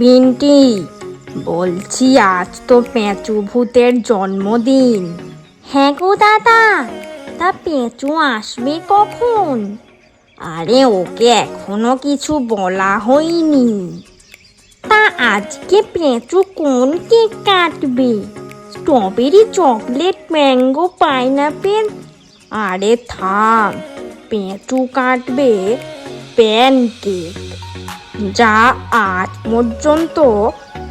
বিন্টি, বলছি আজ তো পেঁচু ভূতের জন্মদিন। হ্যাঁ গো দাদা, তা পেঁচু আসবে কখন? আরে ওকে এখনো কিছু বলা হয়নি। তা আজকে পেঁচু কোন কেক কাটবে? Strawberry, chocolate, mango, pineapple? আরে থাম, পেঁচু কাটবে প্যানকেক, যা আজ পর্যন্ত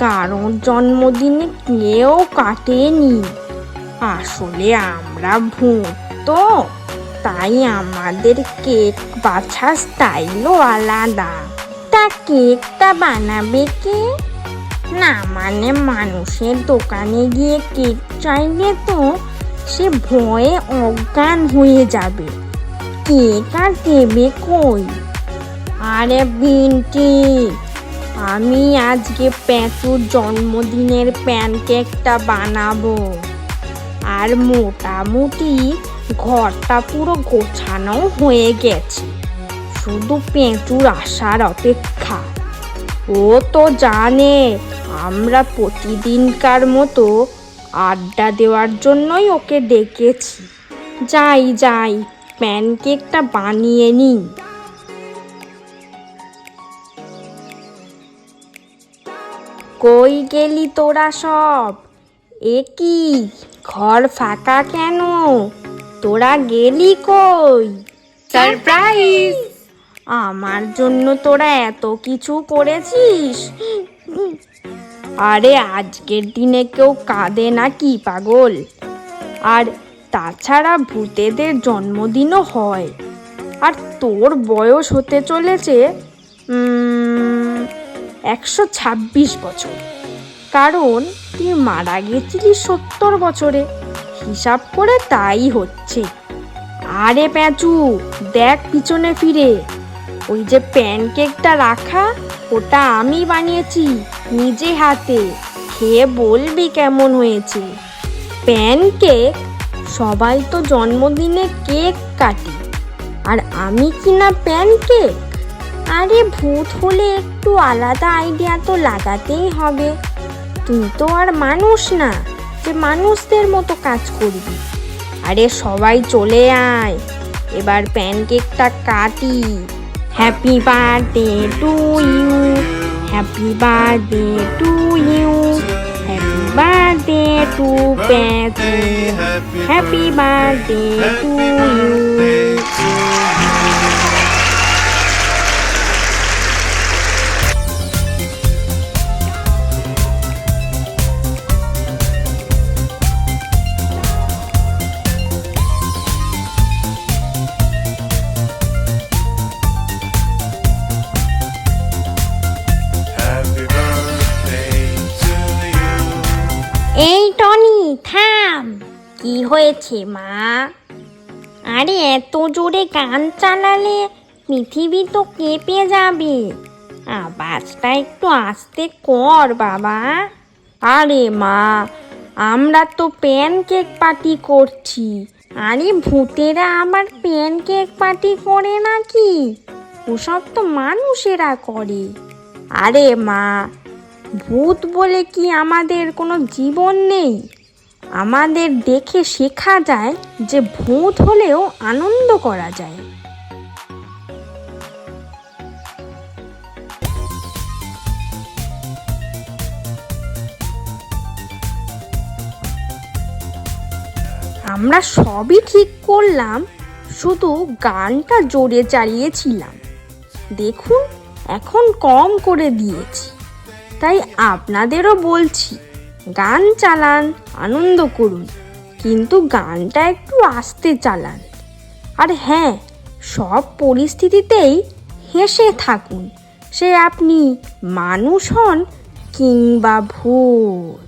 কারোর জন্মদিনে কেউ কাটেনি। আসলে আমরা ভূত তো, তাই আমাদের কেক বাছার স্টাইলও আলাদা। তা কেকটা বানাবে কে? না মানে মানুষের দোকানে গিয়ে কেক চাইলে তো সে ভয়ে অজ্ঞান হয়ে যাবে। কেক আর দেবে কই? আরে বিন্টি, আমি আজকে পেঁচুর জন্মদিনের প্যানকেকটা বানাবো। আর মোটামুটি ঘরটা পুরো গোছানো হয়ে গেছে, শুধু পেঁচুর আসার অপেক্ষা। ও তো জানে আমরা প্রতিদিনকার মতো আড্ডা দেওয়ার জন্যই ওকে ডেকেছি। যাই প্যানকেকটা বানিয়ে নিই। কই গেলি তোরা সব? এ কি, ঘর ফাঁকা কেন? তোরা গেলি কই? সারপ্রাইজ! আমার জন্য তোরা এত কিছু করেছিস? আরে আজকের দিনে কেউ কাঁদে নাকি পাগল? আর তাছাড়া ভূতেদের জন্মদিনও হয়। আর তোর বয়স হতে চলেছে 126 বছর, কারণ তুই মারা গেছিলি 70 বছরে। হিসাব করে তাই হচ্ছে। আরে পেঁচু, দেখ পিছনে ফিরে, ওই যে প্যানকেকটা রাখা, ওটা আমি বানিয়েছি নিজে হাতে। খেয়ে বলবি কেমন হয়েছে। প্যানকেক, সবাই তো জন্মদিনে কেক কাটে, আর আমি কিনা প্যানকেক? আরে ভূত হলে একটু আলাদা আইডিয়া তো লাগাতেই হবে। তুই তো আর মানুষ না যে মানুষদের মতো কাজ করবি। আরে সবাই চলে আয়, এবার প্যানকেকটা কাটি। Happy birthday to you, happy birthday to you, happy birthday to Penchu, happy birthday to you. এই টনি, থাম। কি হয়েছে মা? আরে এত জোরে গান চালালে পৃথিবী তো কেঁপে যাবে। আওয়াজটা একটু আস্তে কর বাবা। আরে মা, আমরা তো প্যানকেক পার্টি করছি। আরে ভূতেরা আবার প্যানকেক পার্টি করে নাকি? ওসব তো মানুষেরা করে। আরে মা, ভূত বলে কি আমাদের কোনো জীবন নেই? আমাদের দেখে শেখা যায় যে ভূত হলেও আনন্দ করা যায়। আমরা সবই ঠিক করলাম, শুধু গানটা জোরে চালিয়েছিলাম। দেখুন, এখন কম করে দিয়েছি। তাই আপনাদেরও বলছি, গান চালান, আনন্দ করুন, কিন্তু গানটা একটু আস্তে চালান। আর হ্যাঁ, সব পরিস্থিতিতেই হেসে থাকুন, সে আপনি মানুষ হন কিংবা ভূত।